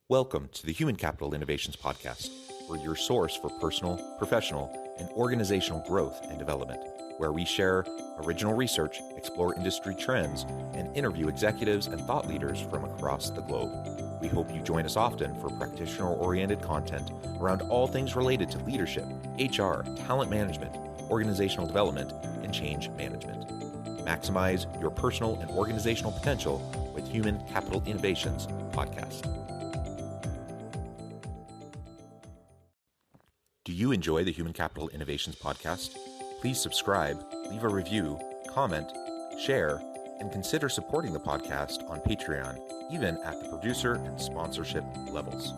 Welcome to the Human Capital Innovations Podcast. We're your source for personal, professional, and organizational growth and development, where we share original research, explore industry trends, and interview executives and thought leaders from across the globe. We hope you join us often for practitioner-oriented content around all things related to leadership, HR, talent management, organizational development, and change management. Maximize your personal and organizational potential with Human Capital Innovations Podcast. Do you enjoy the Human Capital Innovations Podcast? Please subscribe, leave a review, comment, share, and consider supporting the podcast on Patreon, even at the producer and sponsorship levels.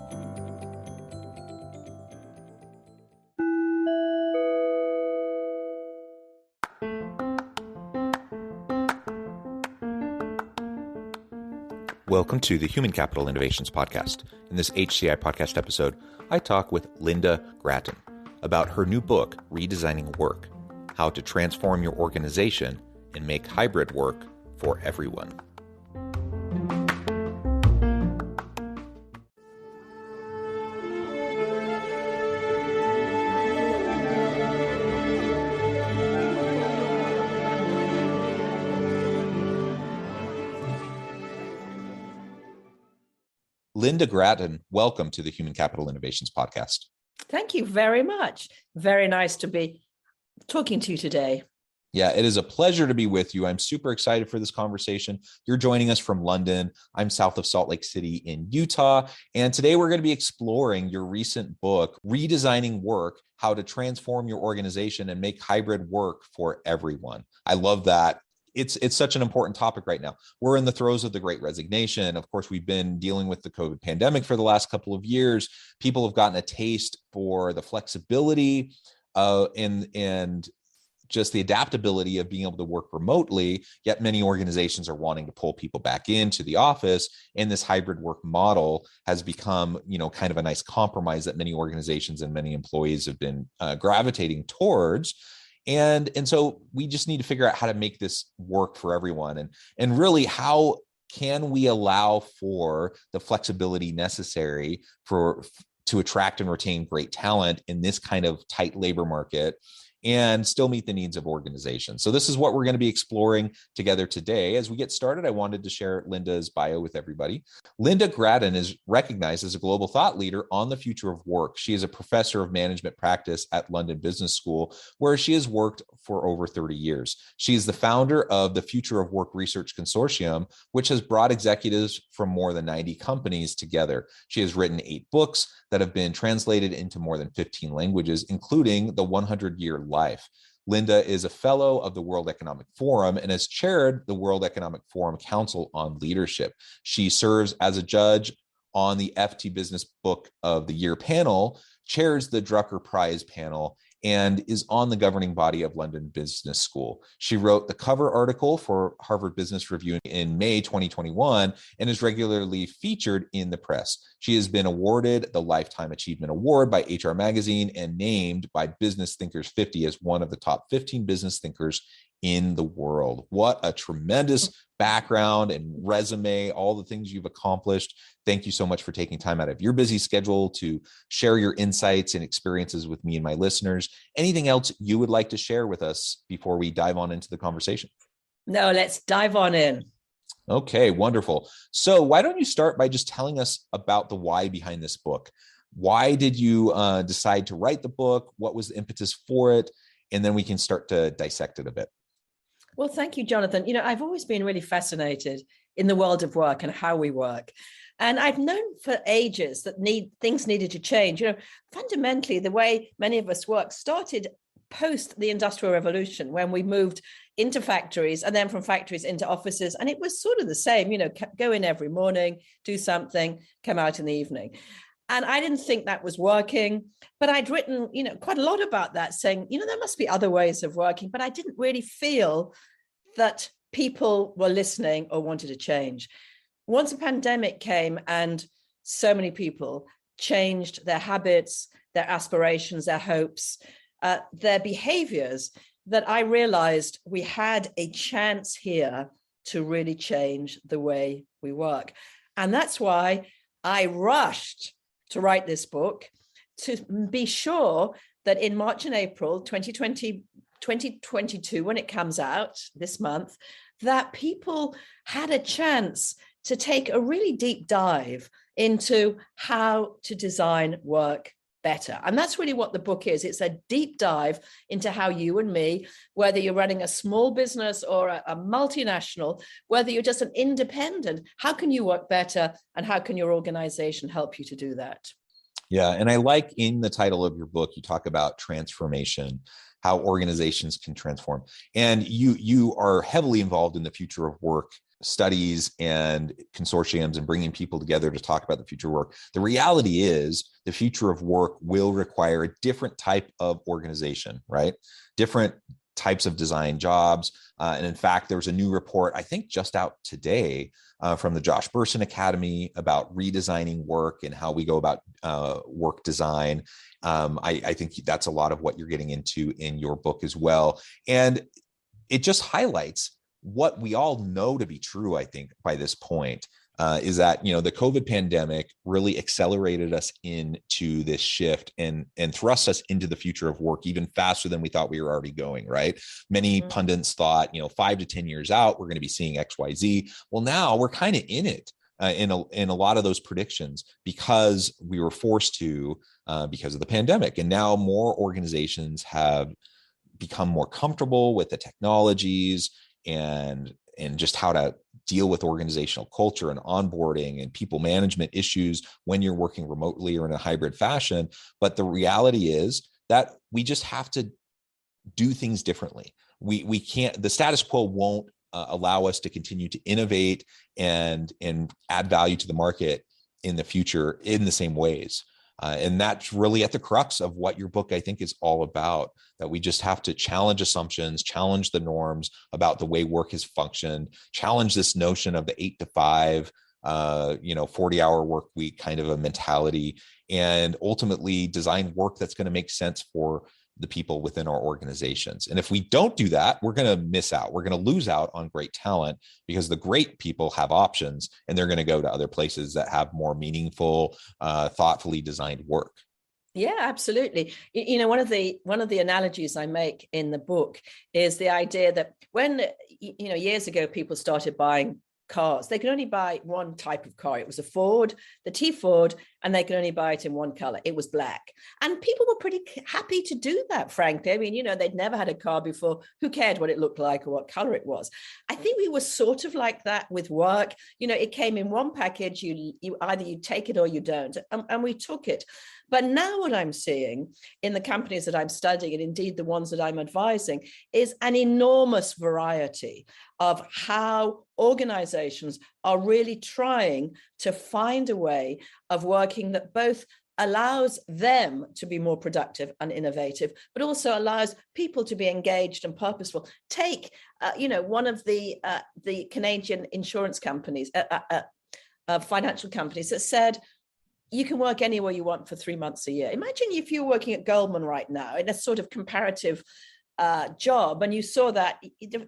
Welcome to the Human Capital Innovations Podcast. In this HCI podcast episode, I talk with Linda Gratton about her new book, Redesigning Work: How to Transform Your Organization and Make Hybrid Work for Everyone. Linda Gratton, welcome to the Human Capital Innovations Podcast. Thank you very much. Very nice to be talking to you today. Yeah, it is a pleasure to be with you. I'm super excited for this conversation. You're joining us from London. I'm south of Salt Lake City in Utah. And today we're going to be exploring your recent book, Redesigning Work: How to Transform Your Organization and Make Hybrid Work for Everyone. I love that. It's such an important topic right now. We're in the throes of the Great Resignation. Of course, we've been dealing with the COVID pandemic for the last couple of years. People have gotten a taste for the flexibility and just the adaptability of being able to work remotely, yet many organizations are wanting to pull people back into the office. And this hybrid work model has become, kind of a nice compromise that many organizations and many employees have been gravitating towards. And so we just need to figure out how to make this work for everyone. And really, how can we allow for the flexibility necessary to attract and retain great talent in this kind of tight labor market and still meet the needs of organizations? So this is what we're going to be exploring together today. As we get started, I wanted to share Linda's bio with everybody. Linda Gratton is recognized as a global thought leader on the future of work. She is a professor of management practice at London Business School, where she has worked for over 30 years. She is the founder of the Future of Work Research Consortium, which has brought executives from more than 90 companies together. She has written 8 books that have been translated into more than 15 languages, including The 100-Year Life. Linda is a fellow of the World Economic Forum and has chaired the World Economic Forum Council on Leadership. She serves as a judge on the FT Business Book of the Year panel, chairs the Drucker Prize panel, and is on the governing body of London Business School. She wrote the cover article for Harvard Business Review in May 2021 and is regularly featured in the press. She has been awarded the Lifetime Achievement Award by HR Magazine and named by Business Thinkers 50 as one of the top 15 business thinkers in the world. What a tremendous background and resume, all the things you've accomplished. Thank you so much for taking time out of your busy schedule to share your insights and experiences with me and my listeners. Anything else you would like to share with us before we dive on into the conversation? No, let's dive on in. Okay, wonderful. So why don't you start by just telling us about the why behind this book? Why did you decide to write the book? What was the impetus for it? And then we can start to dissect it a bit. Well, thank you, Jonathan. I've always been really fascinated in the world of work and how we work. And I've known for ages that things needed to change. Fundamentally, the way many of us work started post the Industrial Revolution, when we moved into factories and then from factories into offices. And it was sort of the same, go in every morning, do something, come out in the evening. And I didn't think that was working, but I'd written, quite a lot about that, saying, there must be other ways of working, but I didn't really feel that people were listening or wanted to change. Once a pandemic came and so many people changed their habits, their aspirations, their hopes, their behaviors, that I realized we had a chance here to really change the way we work. And that's why I rushed to write this book to be sure that in March and April 2022, when it comes out this month, that people had a chance to take a really deep dive into how to design work better. And that's really what the book is. It's a deep dive into how you and me, whether you're running a small business or a multinational, whether you're just an independent, how can you work better and how can your organization help you to do that? Yeah. And I like in the title of your book, you talk about transformation, how organizations can transform. And you are heavily involved in the future of work studies and consortiums and bringing people together to talk about the future of work. The reality is the future of work will require a different type of organization, right? Different types of design jobs. And in fact, there's a new report, I think just out today, from the Josh Bersin Academy about redesigning work and how we go about work design. I think that's a lot of what you're getting into in your book as well. And it just highlights what we all know to be true, I think, by this point, is that, the COVID pandemic really accelerated us into this shift and thrust us into the future of work even faster than we thought we were already going, right? Many pundits thought, 5 to 10 years out, we're going to be seeing XYZ. Well, now we're kind of in it. In a lot of those predictions, because we were forced to, because of the pandemic. And now more organizations have become more comfortable with the technologies and just how to deal with organizational culture and onboarding and people management issues when you're working remotely or in a hybrid fashion. But the reality is that we just have to do things differently. We can't, the status quo won't allow us to continue to innovate and add value to the market in the future in the same ways. And that's really at the crux of what your book, I think, is all about, that we just have to challenge assumptions, challenge the norms about the way work has functioned, challenge this notion of the 8 to 5, 40-hour work week kind of a mentality, and ultimately design work that's going to make sense for the people within our organizations. And if we don't do that, we're going to miss out. We're going to lose out on great talent because the great people have options and they're going to go to other places that have more meaningful, thoughtfully designed work. Yeah, absolutely. One of the analogies I make in the book is the idea that when, years ago, people started buying cars, they could only buy one type of car. It was a Ford, the T Ford, and they could only buy it in one color. It was black. And people were pretty happy to do that, frankly. I mean, they'd never had a car before. Who cared what it looked like or what color it was? I think we were sort of like that with work. It came in one package. You either you take it or you don't. And we took it. But now what I'm seeing in the companies that I'm studying, and indeed the ones that I'm advising, is an enormous variety of how organizations are really trying to find a way of working that both allows them to be more productive and innovative, but also allows people to be engaged and purposeful. Take, one of the Canadian insurance companies, financial companies that said, you can work anywhere you want for 3 months a year. Imagine if you're working at Goldman right now in a sort of comparative job, and you saw that,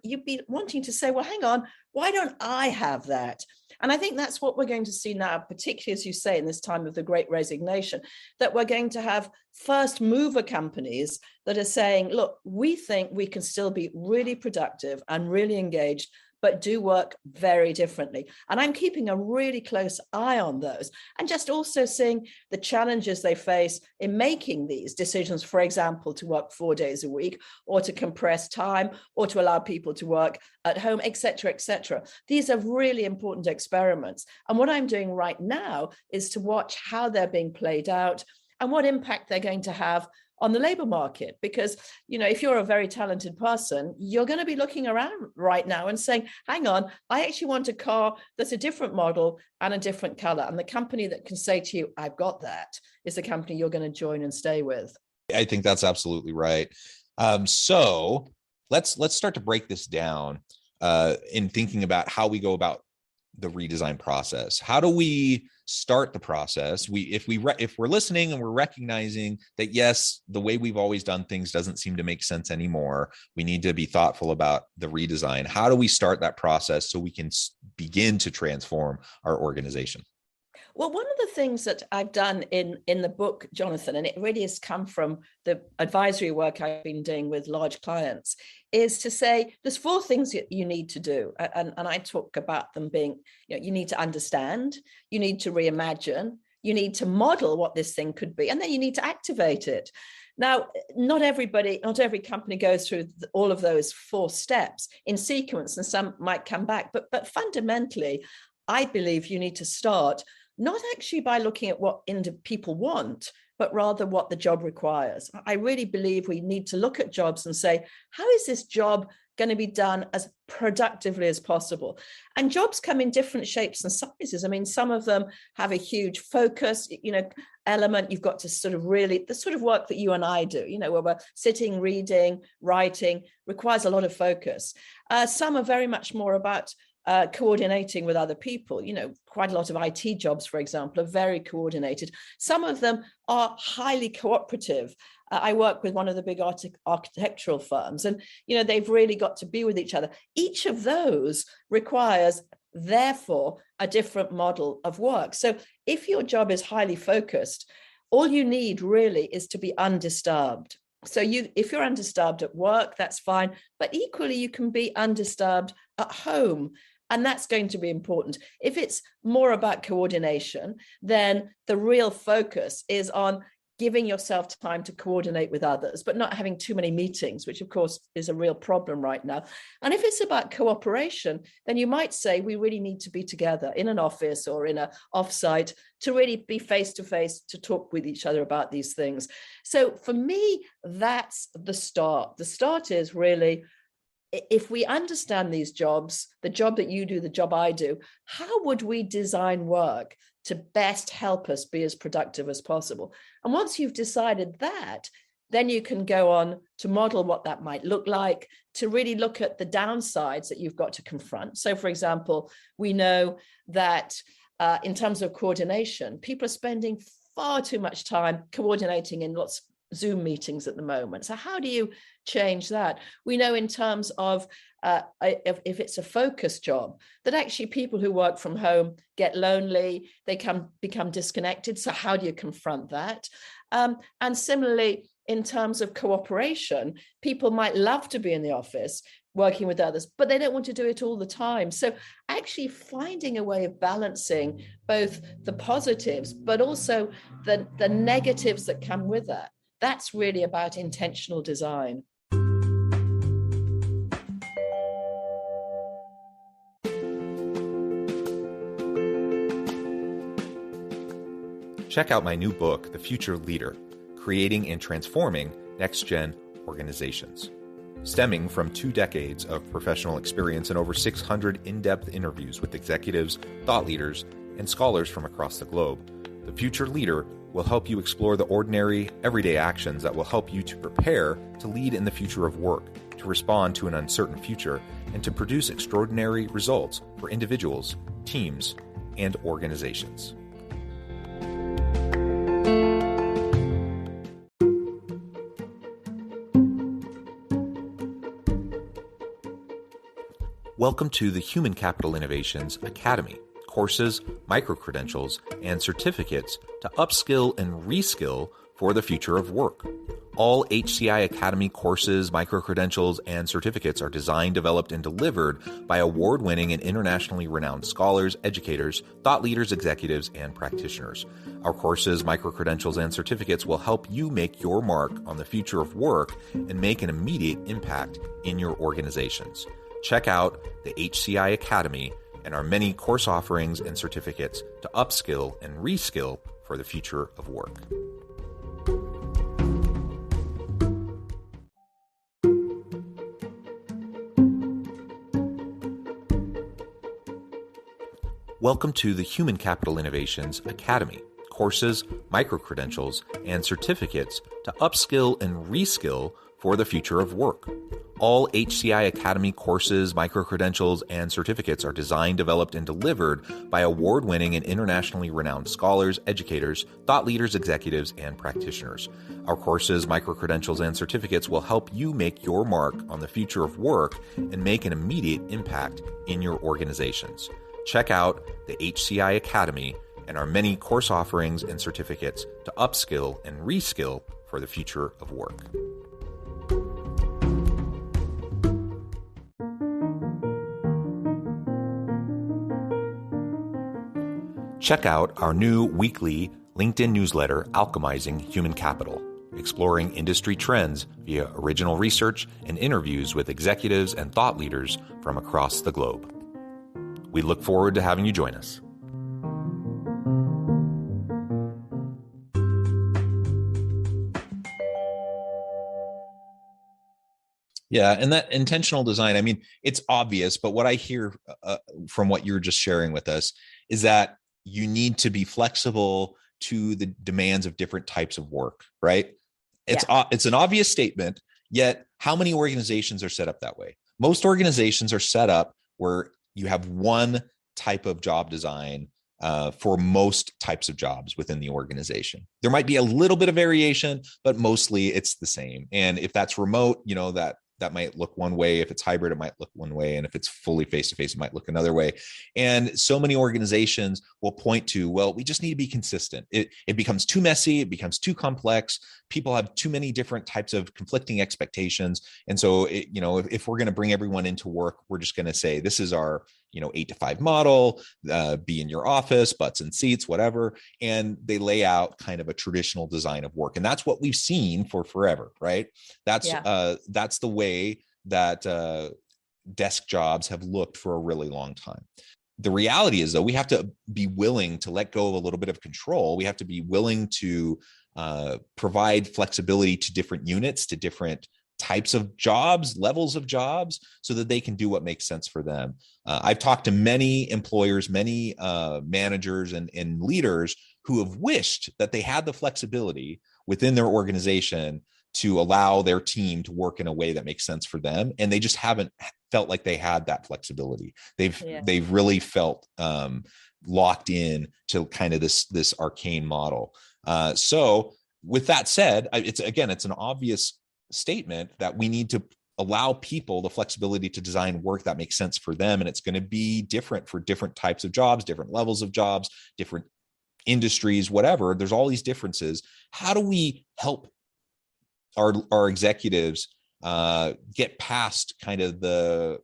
you'd be wanting to say, well, hang on, why don't I have that? And I think that's what we're going to see now, particularly, as you say, in this time of the Great Resignation, that we're going to have first mover companies that are saying, look, we think we can still be really productive and really engaged, but do work very differently. And I'm keeping a really close eye on those, and just also seeing the challenges they face in making these decisions, for example, to work 4 days a week, or to compress time, or to allow people to work at home, et cetera, et cetera. These are really important experiments. And what I'm doing right now is to watch how they're being played out and what impact they're going to have on the labor market. Because, if you're a very talented person, you're going to be looking around right now and saying, hang on, I actually want a car that's a different model and a different color. And the company that can say to you, I've got that, is the company you're going to join and stay with. I think that's absolutely right. So let's start to break this down in thinking about how we go about the redesign process. How do we start the process? If we're listening and we're recognizing that, yes, the way we've always done things doesn't seem to make sense anymore, we need to be thoughtful about the redesign. How do we start that process so we can begin to transform our organization? Well, one of the things that I've done in the book, Jonathan, and it really has come from the advisory work I've been doing with large clients, is to say there's 4 things that you need to do. And I talk about them being, you need to understand, you need to reimagine, you need to model what this thing could be, and then you need to activate it. Now, not every company goes through all of those 4 steps in sequence, and some might come back. But fundamentally, I believe you need to start not actually by looking at what people want, but rather what the job requires. I really believe we need to look at jobs and say, how is this job going to be done as productively as possible? And jobs come in different shapes and sizes. I mean, some of them have a huge focus, element. You've got to sort of really, the sort of work that you and I do, where we're sitting, reading, writing, requires a lot of focus. Some are very much more about coordinating with other people. Quite a lot of IT jobs, for example, are very coordinated. Some of them are highly cooperative. I work with one of the big architectural firms, and they've really got to be with each other. Each of those requires, therefore, a different model of work. So if your job is highly focused, all you need really is to be undisturbed. So if you're undisturbed at work, that's fine, but equally you can be undisturbed at home. And that's going to be important. If it's more about coordination, then the real focus is on giving yourself time to coordinate with others, but not having too many meetings, which of course is a real problem right now. And if it's about cooperation, then you might say we really need to be together in an office or in an offsite to really be face-to-face to talk with each other about these things. So for me, that's the start. The start is really, if we understand these jobs, the job that you do, the job I do, how would we design work to best help us be as productive as possible? And once you've decided that, then you can go on to model what that might look like, to really look at the downsides that you've got to confront. So, for example, we know that in terms of coordination, people are spending far too much time coordinating in lots of Zoom meetings at the moment. So how do you change that? We know in terms of if it's a focus job, that actually people who work from home get lonely, they can become disconnected. So how do you confront that? And similarly, in terms of cooperation, people might love to be in the office working with others, but they don't want to do it all the time. So actually finding a way of balancing both the positives, but also the negatives that come with that. That's really about intentional design. Check out my new book, The Future Leader, Creating and Transforming Next-Gen Organizations. Stemming from 2 decades of professional experience and over 600 in-depth interviews with executives, thought leaders, and scholars from across the globe, The Future Leader will help you explore the ordinary, everyday actions that will help you to prepare to lead in the future of work, to respond to an uncertain future, and to produce extraordinary results for individuals, teams, and organizations. Welcome to the Human Capital Innovations Academy. Courses, micro-credentials, and certificates to upskill and reskill for the future of work. All HCI Academy courses, micro-credentials, and certificates are designed, developed, and delivered by award-winning and internationally renowned scholars, educators, thought leaders, executives, and practitioners. Our courses, micro-credentials, and certificates will help you make your mark on the future of work and make an immediate impact in your organizations. Check out the HCI Academy and our many course offerings and certificates to upskill and reskill for the future of work. Welcome to the Human Capital Innovations Academy. Courses, micro-credentials, and certificates to upskill and reskill for the future of work. All HCI Academy courses, micro-credentials, and certificates are designed, developed, and delivered by award-winning and internationally renowned scholars, educators, thought leaders, executives, and practitioners. Our courses, micro-credentials, and certificates will help you make your mark on the future of work and make an immediate impact in your organizations. Check out the HCI Academy and our many course offerings and certificates to upskill and reskill for the future of work. Check out our new weekly LinkedIn newsletter, Alchemizing Human Capital, exploring industry trends via original research and interviews with executives and thought leaders from across the globe. We look forward to having you join us. Yeah, and that intentional design, I mean, it's obvious, but what I hear from what you're just sharing with us is that you need to be flexible to the demands of different types of work, right? It's an obvious statement, yet how many organizations are set up that way? Most organizations are set up where you have one type of job design for most types of jobs within the organization. There might be a little bit of variation, but mostly it's the same. And if that's remote, that might look one way. If it's hybrid, it might look one way. And if it's fully face-to-face, it might look another way. And so many organizations will point to, well, we just need to be consistent. It becomes too messy. It becomes too complex. People have too many different types of conflicting expectations. And so, if we're going to bring everyone into work, we're just going to say, this is our 8 to 5 model, be in your office, butts and seats, whatever. And they lay out kind of a traditional design of work. And that's what we've seen for forever, right? That's the way that desk jobs have looked for a really long time. The reality is, though, we have to be willing to let go of a little bit of control. We have to be willing to provide flexibility to different units, to different types of jobs, levels of jobs, so that they can do what makes sense for them. I've talked to many employers, many managers and leaders who have wished that they had the flexibility within their organization to allow their team to work in a way that makes sense for them. And they just haven't felt like they had that flexibility. They've really felt locked in to kind of this arcane model. So with that said, it's an obvious statement that we need to allow people the flexibility to design work that makes sense for them. And it's going to be different for different types of jobs, different levels of jobs, different industries, whatever. There's all these differences. How do we help our executives get past kind of the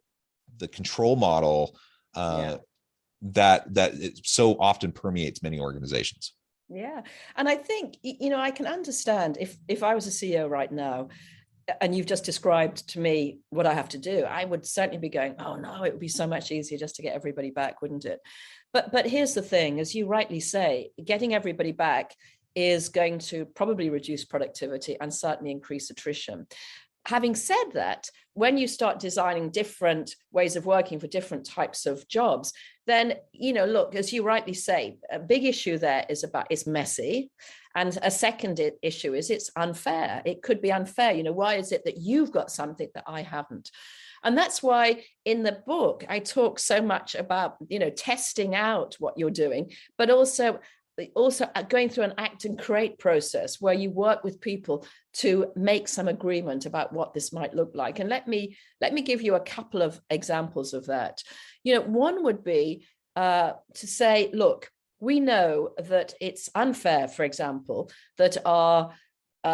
control model that it so often permeates many organizations? Yeah. And I think, I can understand if I was a CEO right now, and you've just described to me what I have to do, I would certainly be going, oh no, it would be so much easier just to get everybody back, wouldn't it? But here's the thing, as you rightly say, getting everybody back is going to probably reduce productivity and certainly increase attrition. Having said that, when you start designing different ways of working for different types of jobs, then, look, as you rightly say, a big issue there is it's messy. And a second issue is it's unfair. It could be unfair. Why is it that you've got something that I haven't? And that's why in the book, I talk so much about, testing out what you're doing, but also going through an act and create process where you work with people to make some agreement about what this might look like. And let me give you a couple of examples of that. One would be to say, look, we know that it's unfair, for example, that our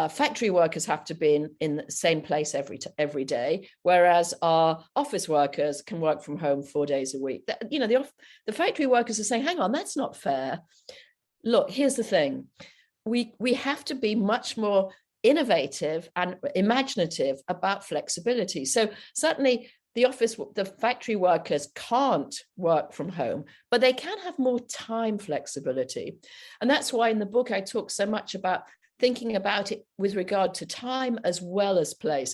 factory workers have to be in the same place every day, whereas our office workers can work from home 4 days a week. The factory workers are saying, hang on, that's not fair. Look, here's the thing. We have to be much more innovative and imaginative about flexibility. So certainly the factory workers can't work from home, but they can have more time flexibility. And that's why in the book, I talk so much about thinking about it with regard to time as well as place.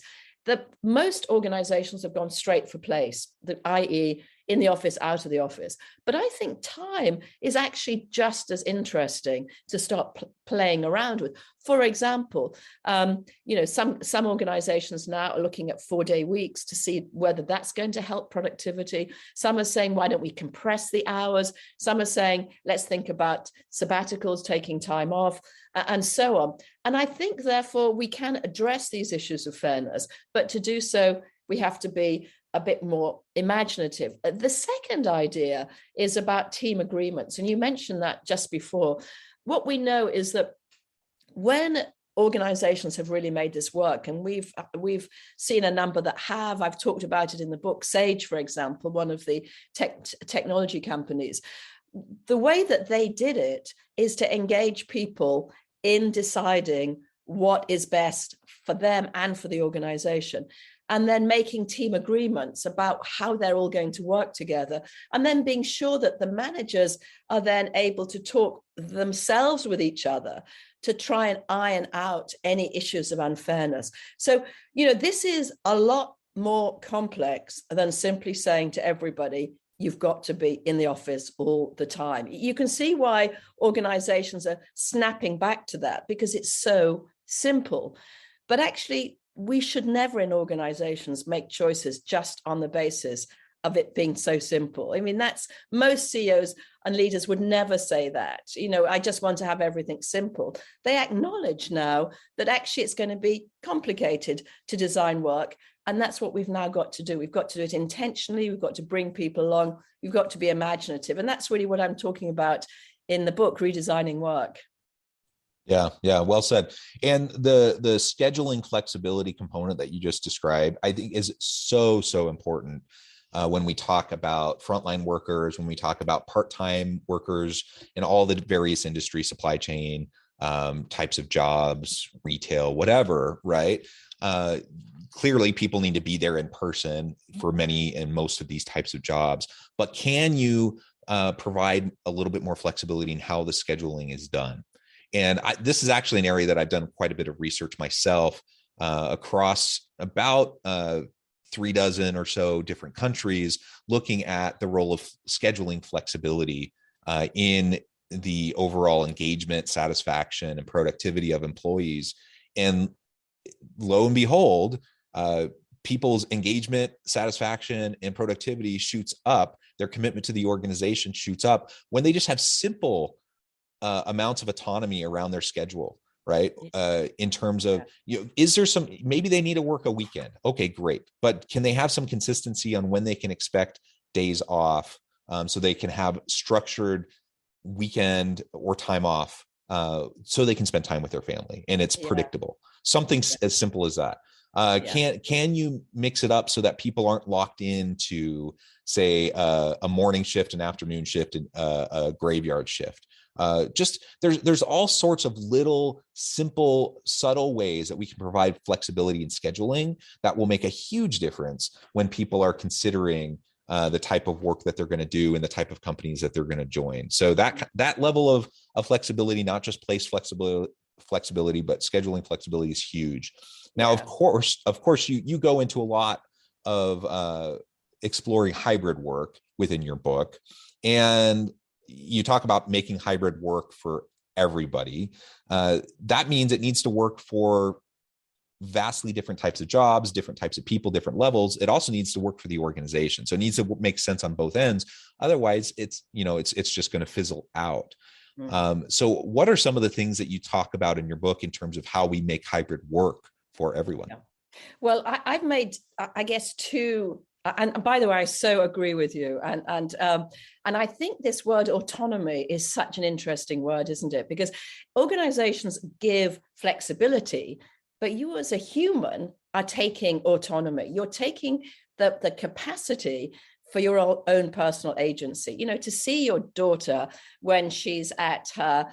Most organizations have gone straight for place, i.e., in the office, out of the office. But I think time is actually just as interesting to start playing around with. For example, some organizations now are looking at 4-day weeks to see whether that's going to help productivity. Some are saying, why don't we compress the hours? Some are saying, let's think about sabbaticals, taking time off, and so on. And I think, therefore, we can address these issues of fairness, but to do so, we have to be a bit more imaginative. The second idea is about team agreements. And you mentioned that just before. What we know is that when organizations have really made this work, and we've seen a number that have, I've talked about it in the book, Sage, for example, one of the technology companies, the way that they did it is to engage people in deciding what is best for them and for the organization, and then making team agreements about how they're all going to work together, and then being sure that the managers are then able to talk themselves with each other to try and iron out any issues of unfairness. So, this is a lot more complex than simply saying to everybody, you've got to be in the office all the time. You can see why organizations are snapping back to that, because it's so simple. But actually, we should never in organizations make choices just on the basis of it being so simple. I mean, that's, most CEOs and leaders would never say that. I just want to have everything simple. They acknowledge now that actually it's going to be complicated to design work. And that's what we've now got to do. We've got to do it intentionally. We've got to bring people along. We've got to be imaginative. And that's really what I'm talking about in the book, Redesigning Work. Yeah, well said. And the scheduling flexibility component that you just described, I think is so important when we talk about frontline workers, when we talk about part-time workers in all the various industry, supply chain types of jobs, retail, whatever, right? Clearly, people need to be there in person for many and most of these types of jobs. But can you provide a little bit more flexibility in how the scheduling is done? And this is actually an area that I've done quite a bit of research myself across about 36 or so different countries, looking at the role of scheduling flexibility in the overall engagement, satisfaction, and productivity of employees. And lo and behold, people's engagement, satisfaction, and productivity shoots up. Their commitment to the organization shoots up when they just have simple amounts of autonomy around their schedule, right? In terms of, is there some, maybe they need to work a weekend. Okay, great. But can they have some consistency on when they can expect days off so they can have structured weekend or time off so they can spend time with their family and it's predictable. Something as simple as that. Can you mix it up so that people aren't locked into, say, a morning shift, an afternoon shift, and a graveyard shift? Just there's all sorts of little, simple, subtle ways that we can provide flexibility in scheduling that will make a huge difference when people are considering the type of work that they're going to do and the type of companies that they're going to join. So that level of flexibility, not just place flexibility, but scheduling flexibility is huge. Now, of course, you go into a lot of exploring hybrid work within your book, and you talk about making hybrid work for everybody. That means it needs to work for vastly different types of jobs, different types of people, different levels. It also needs to work for the organization. So it needs to make sense on both ends. Otherwise, it's just going to fizzle out. So what are some of the things that you talk about in your book in terms of how we make hybrid work for everyone? Well, I've made, I guess, two. And by the way, I so agree with you. And I think this word autonomy is such an interesting word, isn't it? Because organizations give flexibility, but you as a human are taking autonomy. You're taking the capacity for your own personal agency, to see your daughter when she's at her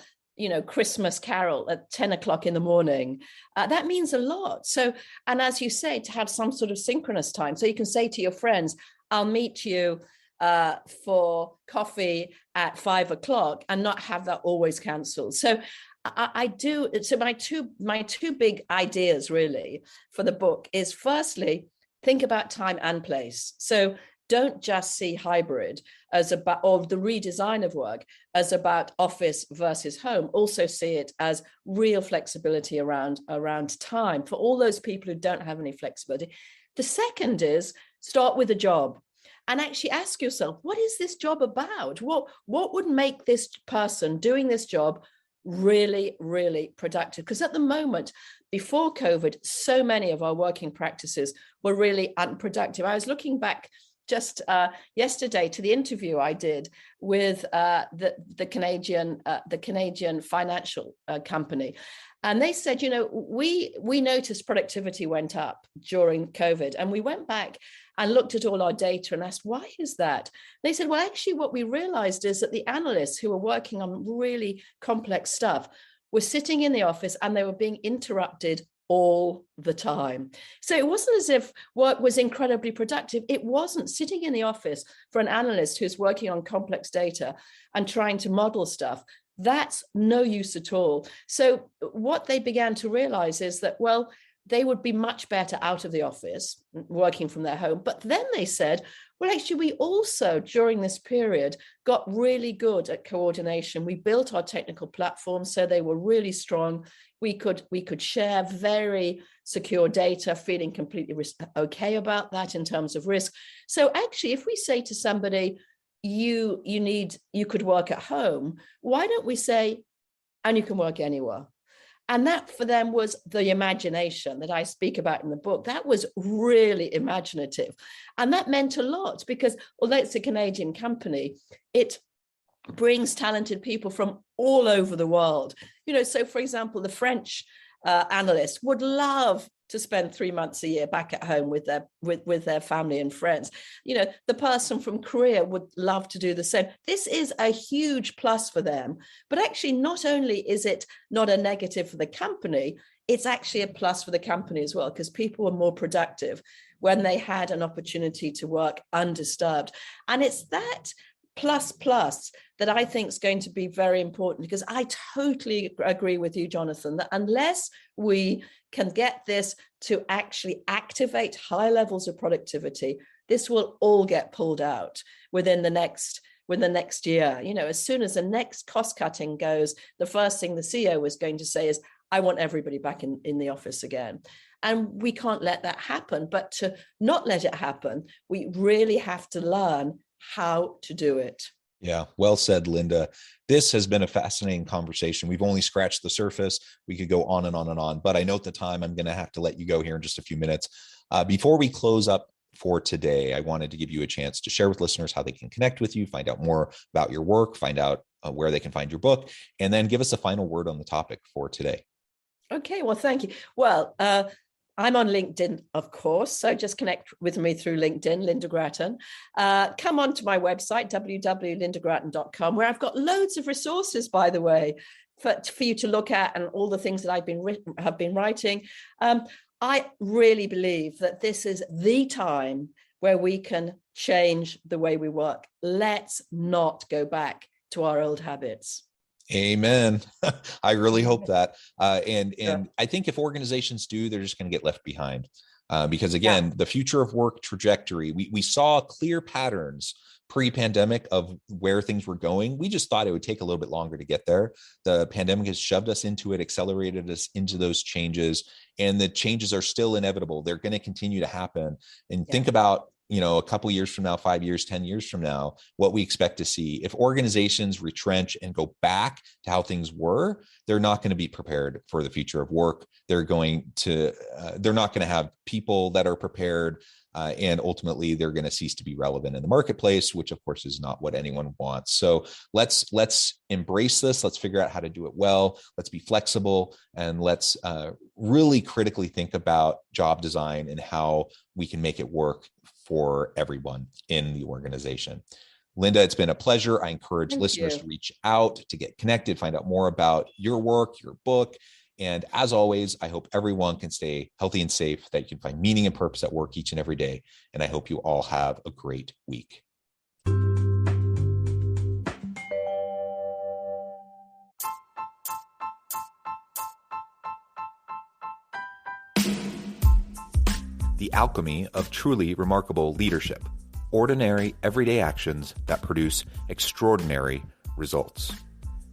Christmas carol at 10 o'clock in the morning, that means a lot. So, and as you say, to have some sort of synchronous time. So you can say to your friends, I'll meet you for coffee at 5 o'clock, and not have that always cancelled. So I do. So my two big ideas really for the book is, firstly, think about time and place. So don't just see hybrid as about, or the redesign of work as about office versus home. Also see it as real flexibility around time for all those people who don't have any flexibility. The second is, start with a job and actually ask yourself, what is this job about? What would make this person doing this job really, really productive. Because at the moment, before COVID, so many of our working practices were really unproductive. I was looking back just yesterday to the interview I did with the Canadian financial company. And they said, we noticed productivity went up during COVID, and we went back and looked at all our data and asked, why is that? They said, well, actually, what we realized is that the analysts who were working on really complex stuff were sitting in the office and they were being interrupted all the time. So it wasn't as if work was incredibly productive. It wasn't. Sitting in the office for an analyst who's working on complex data and trying to model stuff, that's no use at all. So what they began to realize is that, well, they would be much better out of the office, working from their home. But then they said, well, actually, we also, during this period, got really good at coordination. We built our technical platforms so they were really strong. We could share very secure data, feeling completely okay about that in terms of risk. So actually, if we say to somebody, you could work at home, why don't we say, and you can work anywhere? And that for them was the imagination that I speak about in the book. That was really imaginative. And that meant a lot because although it's a Canadian company, it brings talented people from all over the world. So for example, the French analysts would love to spend 3 months a year back at home with their family and friends. The person from Korea would love to do the same. This is a huge plus for them. But actually, not only is it not a negative for the company, it's actually a plus for the company as well, because people were more productive when they had an opportunity to work undisturbed. And it's that plus that I think is going to be very important, because I totally agree with you, Jonathan, that unless we can get this to actually activate high levels of productivity, this will all get pulled out within the next year. As soon as the next cost cutting goes, the first thing the CEO was going to say is, I want everybody back in the office again. And we can't let that happen. But to not let it happen, we really have to learn how to do it. Yeah, well said, Linda. This has been a fascinating conversation. We've only scratched the surface. We could go on and on and on, but I note the time. I'm going to have to let you go here in just a few minutes. Before we close up for today, I wanted to give you a chance to share with listeners how they can connect with you, find out more about your work, find out where they can find your book, and then give us a final word on the topic for today. Okay, well, thank you. Well, I'm on LinkedIn, of course, so just connect with me through LinkedIn, Linda Grattan. Come on to my website, www.lindagrattan.com, where I've got loads of resources, by the way, for you to look at, and all the things that have been writing. I really believe that this is the time where we can change the way we work. Let's not go back to our old habits. Amen. I really hope that. And I think if organizations do, they're just going to get left behind. Because again, the future of work trajectory, we saw clear patterns pre-pandemic of where things were going. We just thought it would take a little bit longer to get there. The pandemic has shoved us into it, accelerated us into those changes, and the changes are still inevitable. They're going to continue to happen. And think about, a couple of years from now, 5 years, 10 years from now, what we expect to see. If organizations retrench and go back to how things were, they're not going to be prepared for the future of work. They're not going to have people that are prepared. And ultimately, they're going to cease to be relevant in the marketplace, which of course is not what anyone wants. So let's embrace this. Let's figure out how to do it well. Let's be flexible, and let's really critically think about job design and how we can make it work for everyone in the organization. Linda, it's been a pleasure. I encourage listeners to reach out, to get connected, find out more about your work, your book. And as always, I hope everyone can stay healthy and safe, that you can find meaning and purpose at work each and every day. And I hope you all have a great week. The alchemy of truly remarkable leadership. Ordinary, everyday actions that produce extraordinary results.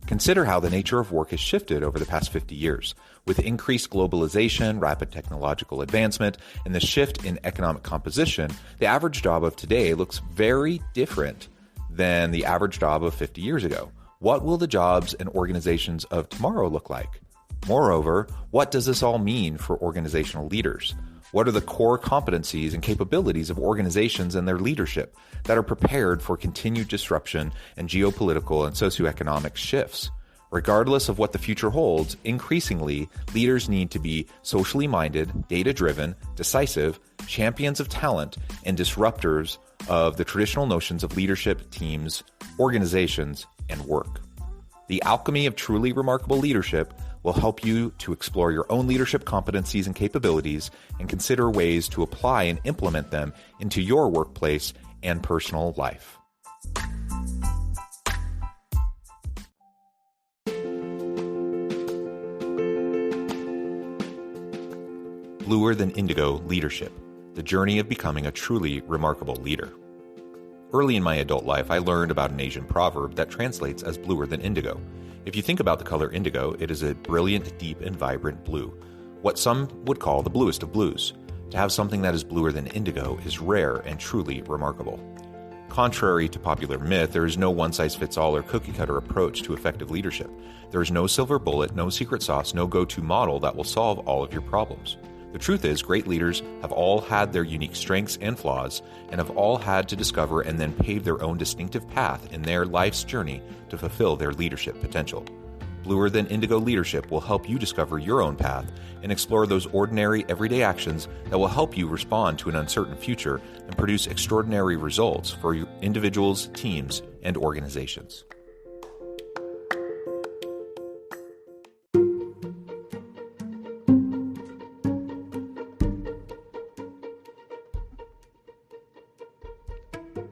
Consider how the nature of work has shifted over the past 50 years. With increased globalization, rapid technological advancement, and the shift in economic composition, the average job of today looks very different than the average job of 50 years ago. What will the jobs and organizations of tomorrow look like? Moreover, what does this all mean for organizational leaders? What are the core competencies and capabilities of organizations and their leadership that are prepared for continued disruption and geopolitical and socioeconomic shifts? Regardless of what the future holds, increasingly, leaders need to be socially minded, data-driven, decisive, champions of talent, and disruptors of the traditional notions of leadership, teams, organizations, and work. The alchemy of truly remarkable leadership will help you to explore your own leadership competencies and capabilities and consider ways to apply and implement them into your workplace and personal life. Bluer Than Indigo Leadership, the journey of becoming a truly remarkable leader. Early in my adult life, I learned about an Asian proverb that translates as bluer than indigo. If you think about the color indigo, it is a brilliant, deep, and vibrant blue, what some would call the bluest of blues. To have something that is bluer than indigo is rare and truly remarkable. Contrary to popular myth, there is no one-size-fits-all or cookie-cutter approach to effective leadership. There is no silver bullet, no secret sauce, no go-to model that will solve all of your problems. The truth is, great leaders have all had their unique strengths and flaws, and have all had to discover and then pave their own distinctive path in their life's journey to fulfill their leadership potential. Bluer Than Indigo Leadership will help you discover your own path and explore those ordinary, everyday actions that will help you respond to an uncertain future and produce extraordinary results for individuals, teams, and organizations.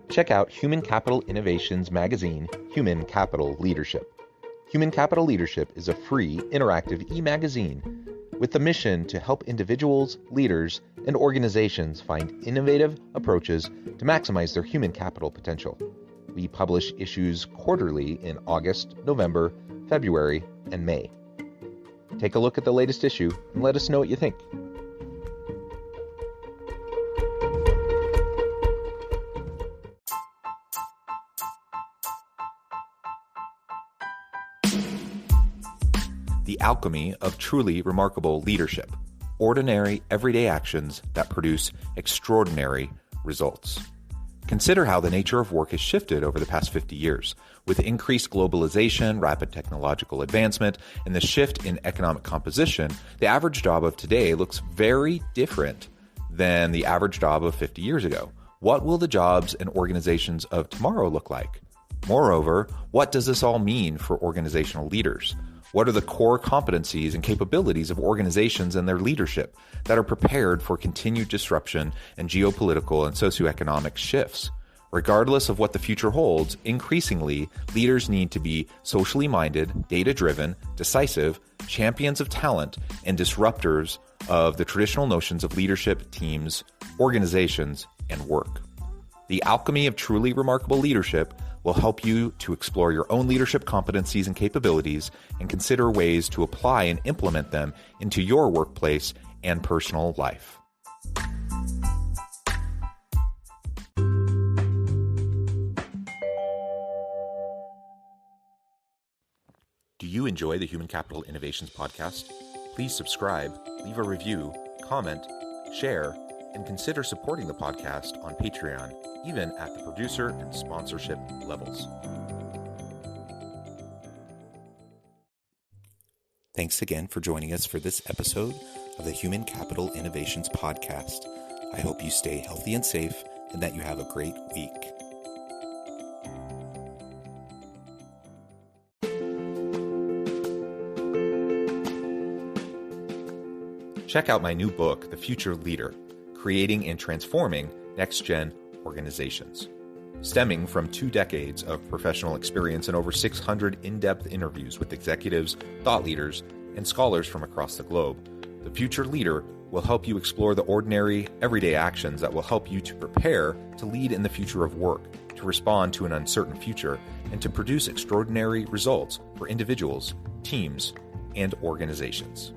Check out Human Capital Innovations magazine, Human Capital Leadership. Human Capital Leadership is a free, interactive e-magazine with the mission to help individuals, leaders, and organizations find innovative approaches to maximize their human capital potential. We publish issues quarterly in August, November, February, and May. Take a look at the latest issue and let us know what you think. The alchemy of truly remarkable leadership. Ordinary, everyday actions that produce extraordinary results. Consider how the nature of work has shifted over the past 50 years. With increased globalization, rapid technological advancement, and the shift in economic composition, the average job of today looks very different than the average job of 50 years ago. What will the jobs and organizations of tomorrow look like? Moreover, what does this all mean for organizational leaders? What are the core competencies and capabilities of organizations and their leadership that are prepared for continued disruption and geopolitical and socioeconomic shifts? Regardless of what the future holds, increasingly, leaders need to be socially minded, data-driven, decisive, champions of talent, and disruptors of the traditional notions of leadership, teams, organizations, and work. The alchemy of truly remarkable leadership will help you to explore your own leadership competencies and capabilities and consider ways to apply and implement them into your workplace and personal life. Do you enjoy the Human Capital Innovations podcast? Please subscribe, leave a review, comment, share, and consider supporting the podcast on Patreon, even at the producer and sponsorship levels. Thanks again for joining us for this episode of the Human Capital Innovations podcast. I hope you stay healthy and safe and that you have a great week. Check out my new book, The Future Leader: Creating and Transforming Next-Gen Organizations. Stemming from 2 decades of professional experience and over 600 in-depth interviews with executives, thought leaders, and scholars from across the globe, The Future Leader will help you explore the ordinary, everyday actions that will help you to prepare to lead in the future of work, to respond to an uncertain future, and to produce extraordinary results for individuals, teams, and organizations.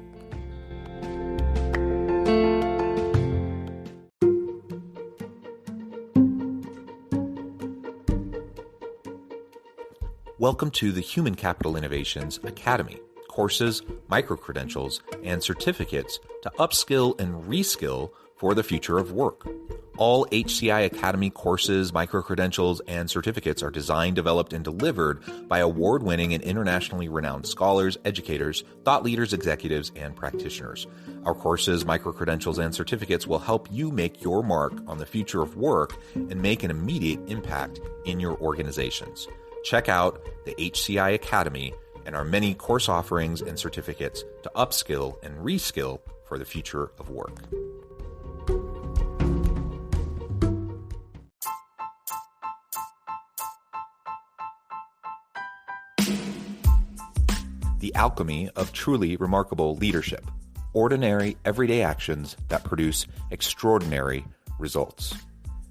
Welcome to the Human Capital Innovations Academy. Courses, micro-credentials, and certificates to upskill and reskill for the future of work. All HCI Academy courses, micro-credentials, and certificates are designed, developed, and delivered by award-winning and internationally renowned scholars, educators, thought leaders, executives, and practitioners. Our courses, micro-credentials, and certificates will help you make your mark on the future of work and make an immediate impact in your organizations. Check out the HCI Academy and our many course offerings and certificates to upskill and reskill for the future of work. The alchemy of truly remarkable leadership. Ordinary, everyday actions that produce extraordinary results.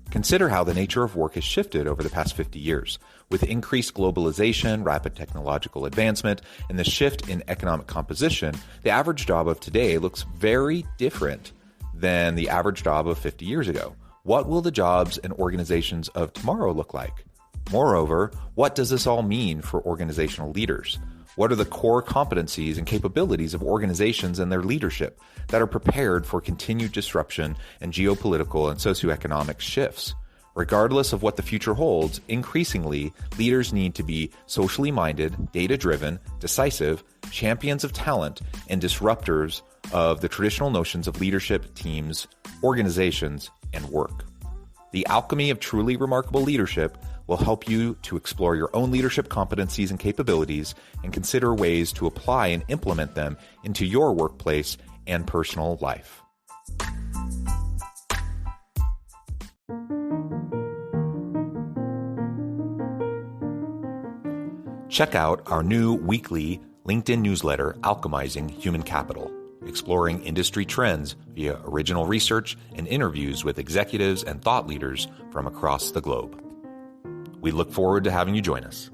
Consider how the nature of work has shifted over the past 50 years. With increased globalization, rapid technological advancement, and the shift in economic composition, the average job of today looks very different than the average job of 50 years ago. What will the jobs and organizations of tomorrow look like? Moreover, what does this all mean for organizational leaders? What are the core competencies and capabilities of organizations and their leadership that are prepared for continued disruption and geopolitical and socioeconomic shifts? Regardless of what the future holds, increasingly, leaders need to be socially minded, data-driven, decisive, champions of talent, and disruptors of the traditional notions of leadership, teams, organizations, and work. The alchemy of truly remarkable leadership will help you to explore your own leadership competencies and capabilities and consider ways to apply and implement them into your workplace and personal life. Check out our new weekly LinkedIn newsletter, Alchemizing Human Capital, exploring industry trends via original research and interviews with executives and thought leaders from across the globe. We look forward to having you join us.